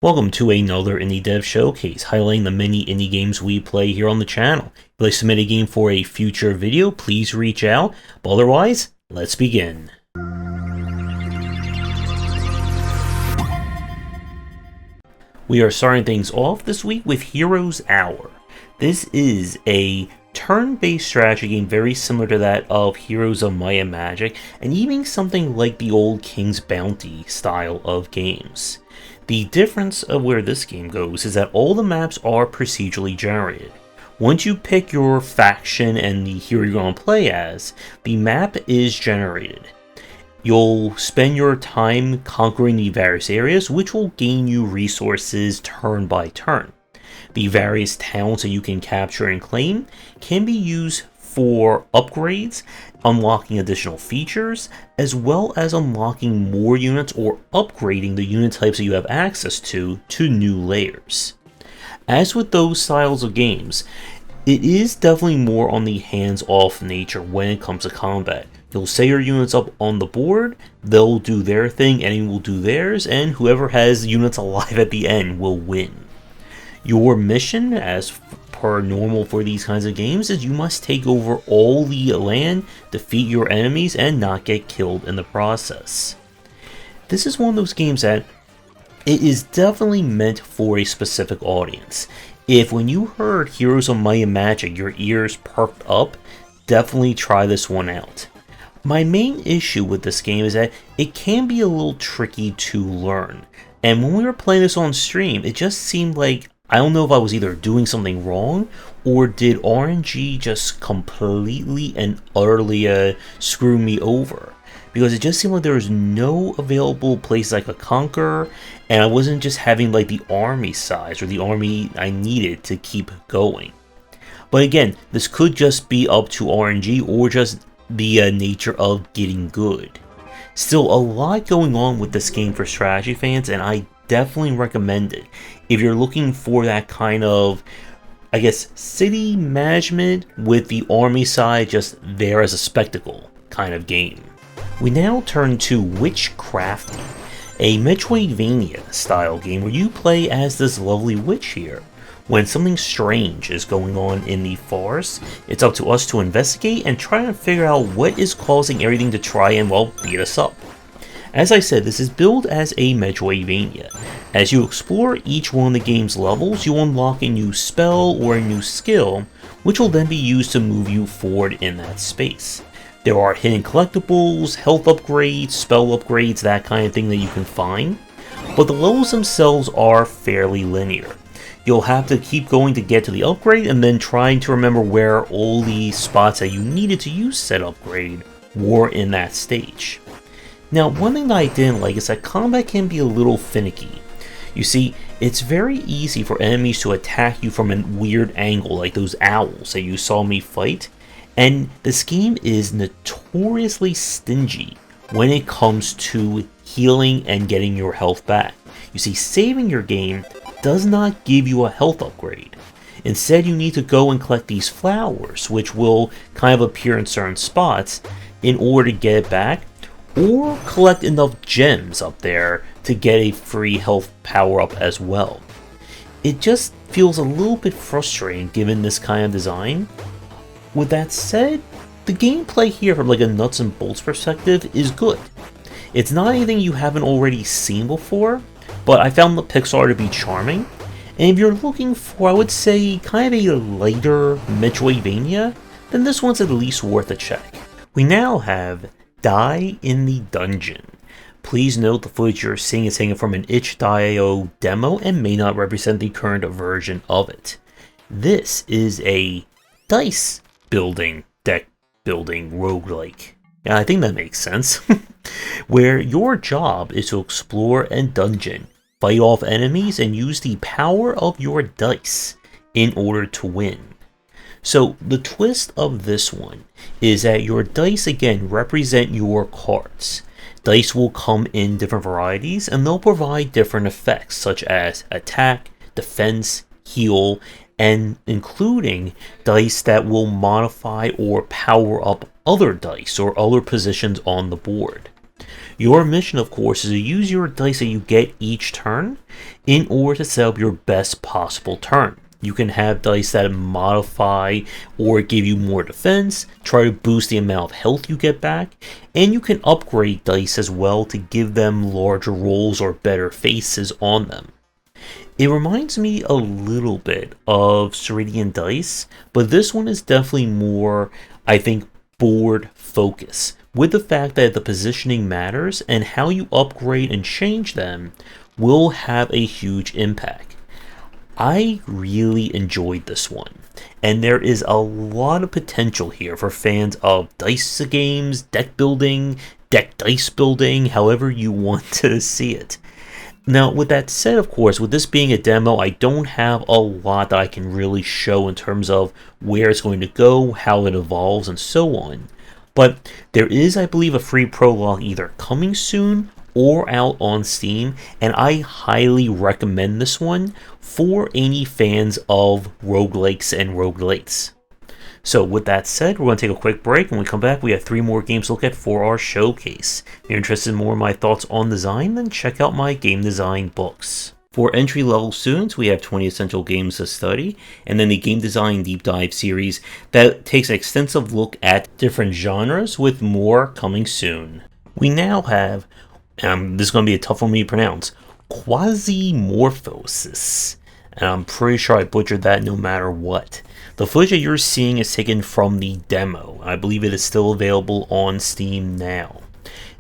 Welcome to another Indie Dev Showcase, highlighting the many indie games we play here on the channel. If you'd like to submit a game for a future video, please reach out. But otherwise, let's begin. We are starting things off this week with Hero's Hour. This is a turn-based strategy game very similar to that of Heroes of Might and Magic, and even something like the old King's Bounty style of games. The difference of where this game goes is that all the maps are procedurally generated. Once you pick your faction and the hero you're going to play as, the map is generated. You'll spend your time conquering the various areas, which will gain you resources turn by turn. The various towns that you can capture and claim can be used for upgrades, unlocking additional features, as well as unlocking more units or upgrading the unit types that you have access to new layers. As with those styles of games, it is definitely more on the hands-off nature when it comes to combat. You'll set your units up on the board, they'll do their thing, enemy will do theirs, and whoever has units alive at the end will win. Your mission, as per normal for these kinds of games, is you must take over all the land, defeat your enemies, and not get killed in the process. This is one of those games that it is definitely meant for a specific audience. If when you heard Heroes of Might and Magic your ears perked up, definitely try this one out. My main issue with this game is that it can be a little tricky to learn, and when we were playing this on stream, it just seemed like I don't know if I was either doing something wrong, or did RNG just completely and utterly screw me over? Because it just seemed like there was no available place I could conquer, and I wasn't just having like the army size or the army I needed to keep going. But again, this could just be up to RNG or just the nature of getting good. Still, a lot going on with this game for strategy fans, and I definitely recommend it if you're looking for that kind of, I guess, city management with the army side just there as a spectacle kind of game. We now turn to Witchcrafty, a Metroidvania style game where you play as this lovely witch here. When something strange is going on in the forest, it's up to us to investigate and try and figure out what is causing everything to try and, well, beat us up. As I said, this is billed as a Metroidvania. As you explore each one of the game's levels, you unlock a new spell or a new skill, which will then be used to move you forward in that space. There are hidden collectibles, health upgrades, spell upgrades, that kind of thing that you can find, but the levels themselves are fairly linear. You'll have to keep going to get to the upgrade and then trying to remember where all the spots that you needed to use said upgrade were in that stage. Now, one thing that I didn't like is that combat can be a little finicky. You see, it's very easy for enemies to attack you from a weird angle, like those owls that you saw me fight, and this game is notoriously stingy when it comes to healing and getting your health back. You see, saving your game does not give you a health upgrade. Instead, you need to go and collect these flowers, which will kind of appear in certain spots, in order to get it back, or collect enough gems up there to get a free health power up as well. It just feels a little bit frustrating given this kind of design. With that said, the gameplay here from like a nuts and bolts perspective is good. It's not anything you haven't already seen before, but I found the Pixar to be charming, and if you're looking for, I would say, kind of a lighter Metroidvania, then this one's at least worth a check. We now have Die in the Dungeon. Please note the footage you're seeing is taken from an itch.io demo and may not represent the current version of it. This is a dice building, deck building roguelike. Yeah, I think that makes sense. Where your job is to explore a dungeon, fight off enemies, and use the power of your dice in order to win. So the twist of this one is that your dice again represent your cards. Dice will come in different varieties and they'll provide different effects such as attack, defense, heal, and including dice that will modify or power up other dice or other positions on the board. Your mission, of course, is to use your dice that you get each turn in order to set up your best possible turn. You can have dice that modify or give you more defense, try to boost the amount of health you get back, and you can upgrade dice as well to give them larger rolls or better faces on them. It reminds me a little bit of Ceridian Dice, but this one is definitely more, I think, board focus, with the fact that the positioning matters and how you upgrade and change them will have a huge impact. I really enjoyed this one, and there is a lot of potential here for fans of dice games, deck building, deck dice building, however you want to see it. Now, with that said, of course, with this being a demo, I don't have a lot that I can really show in terms of where it's going to go, how it evolves, and so on. But there is, I believe, a free prologue either coming soon or out on Steam, and I highly recommend this one for any fans of roguelikes and roguelites. So with that said, we're going to take a quick break. When we come back, we have 3 more games to look at for our showcase. If you're interested in more of my thoughts on design, then check out my game design books. For entry-level students, we have 20 essential games to study, and then the Game Design Deep Dive series that takes an extensive look at different genres, with more coming soon. We now have, this is going to be a tough one for me to pronounce, Quasimorphosis. And I'm pretty sure I butchered that no matter what. The footage that you're seeing is taken from the demo. I believe it is still available on Steam now.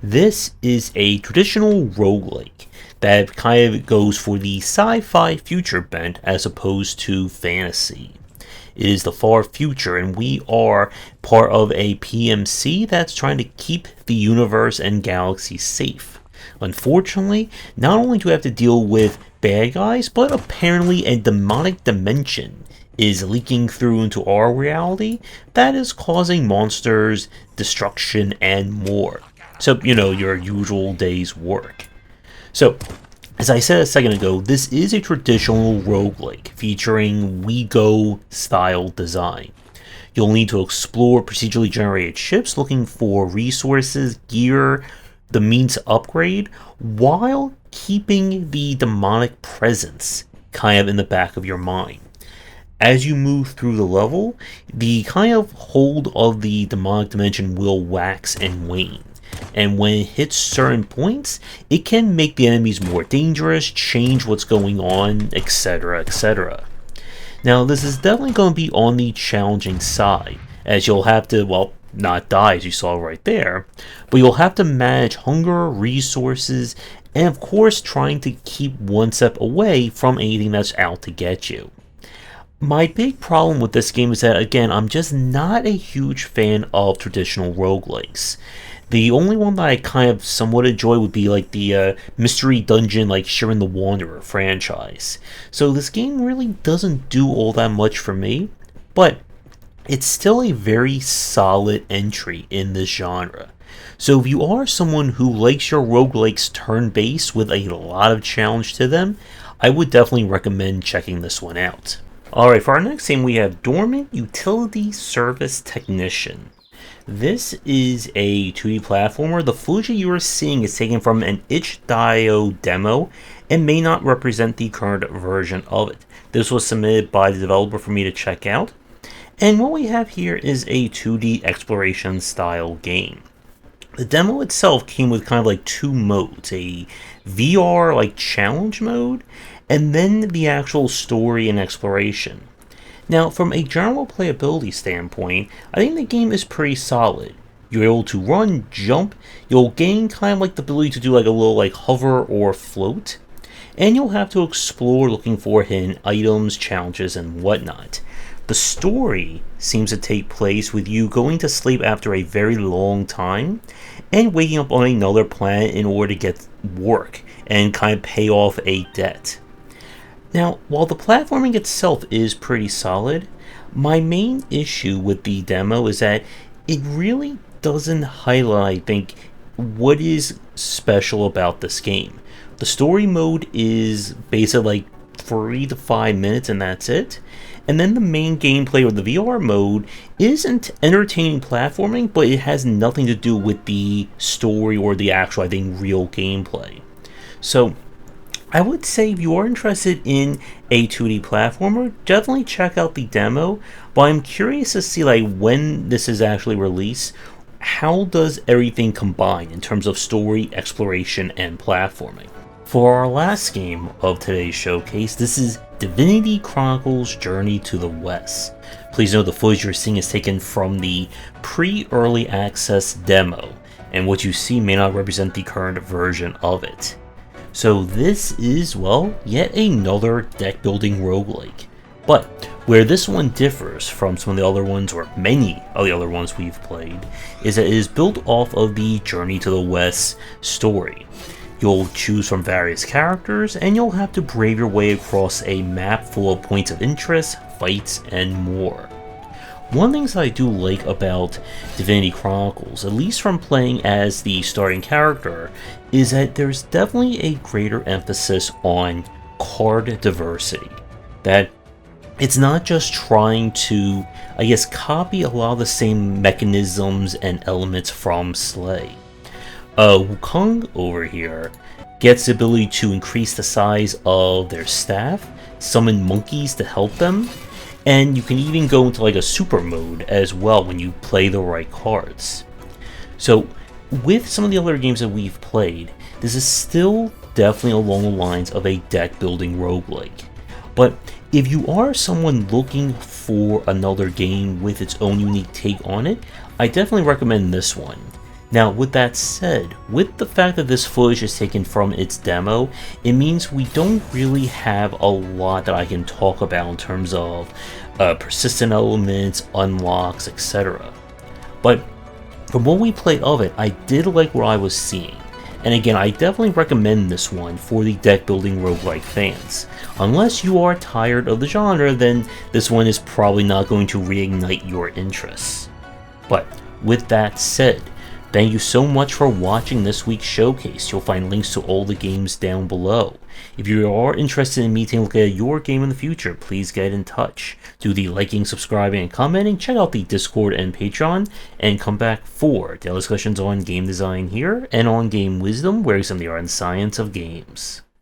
This is a traditional roguelike that kind of goes for the sci-fi future bent as opposed to fantasy. It is the far future, and we are part of a PMC that's trying to keep the universe and galaxy safe. Unfortunately, not only do we have to deal with bad guys, but apparently a demonic dimension is leaking through into our reality that is causing monsters, destruction, and more. So, your usual day's work. So, as I said a second ago, this is a traditional roguelike featuring WeGo style design. You'll need to explore procedurally generated ships looking for resources, gear, the means to upgrade, while keeping the demonic presence kind of in the back of your mind. As you move through the level, the kind of hold of the demonic dimension will wax and wane. And when it hits certain points, it can make the enemies more dangerous, change what's going on, etc., etc. Now, this is definitely going to be on the challenging side, as you'll have to, not die as you saw right there, but you'll have to manage hunger, resources, and of course trying to keep one step away from anything that's out to get you. My big problem with this game is that, again, I'm just not a huge fan of traditional roguelikes. The only one that I kind of somewhat enjoy would be like the Mystery Dungeon, like Shiren the Wanderer franchise. So this game really doesn't do all that much for me, but it's still a very solid entry in this genre. So if you are someone who likes your roguelikes turn-based with a lot of challenge to them, I would definitely recommend checking this one out. Alright, for our next game we have Dormant Utility Service Technician. This is a 2D platformer. The footage you are seeing is taken from an itch.io demo and may not represent the current version of it. This was submitted by the developer for me to check out. And what we have here is a 2D exploration style game. The demo itself came with kind of like 2 modes, a VR like challenge mode, and then the actual story and exploration. Now, from a general playability standpoint, I think the game is pretty solid. You're able to run, jump, you'll gain kind of like the ability to do like a little like hover or float, and you'll have to explore looking for hidden items, challenges, and whatnot. The story seems to take place with you going to sleep after a very long time and waking up on another planet in order to get work and kind of pay off a debt. Now, while the platforming itself is pretty solid, my main issue with the demo is that it really doesn't highlight, I think, what is special about this game. The story mode is basically like 3 to 5 minutes and that's it. And then the main gameplay or the VR mode isn't entertaining platforming, but it has nothing to do with the story or the actual, I think, real gameplay. So I would say if you are interested in a 2D platformer, definitely check out the demo, but I'm curious to see like when this is actually released, how does everything combine in terms of story, exploration, and platforming. For our last game of today's showcase, this is Divinity Chronicles Journey to the West. Please note the footage you're seeing is taken from the pre-early access demo, and what you see may not represent the current version of it. So this is, well, yet another deck building roguelike. But where this one differs from some of the other ones, or many of the other ones we've played, is that it is built off of the Journey to the West story. You'll choose from various characters, and you'll have to brave your way across a map full of points of interest, fights, and more. One of the things I do like about Divinity Chronicles, at least from playing as the starting character, is that there's definitely a greater emphasis on card diversity. That it's not just trying to, I guess, copy a lot of the same mechanisms and elements from Slay. Wukong over here gets the ability to increase the size of their staff, summon monkeys to help them, and you can even go into like a super mode as well when you play the right cards. So with some of the other games that we've played, this is still definitely along the lines of a deck building roguelike. But if you are someone looking for another game with its own unique take on it, I definitely recommend this one. Now, with that said, with the fact that this footage is taken from its demo, it means we don't really have a lot that I can talk about in terms of persistent elements, unlocks, etc. But from what we played of it, I did like what I was seeing. And again, I definitely recommend this one for the deck building roguelike fans. Unless you are tired of the genre, then this one is probably not going to reignite your interests. But with that said, thank you so much for watching this week's showcase. You'll find links to all the games down below. If you are interested in me taking a look at your game in the future, please get in touch. Do the liking, subscribing, and commenting, check out the Discord and Patreon, and come back for daily discussions on game design here, and on game wisdom, where some of the art and science of games.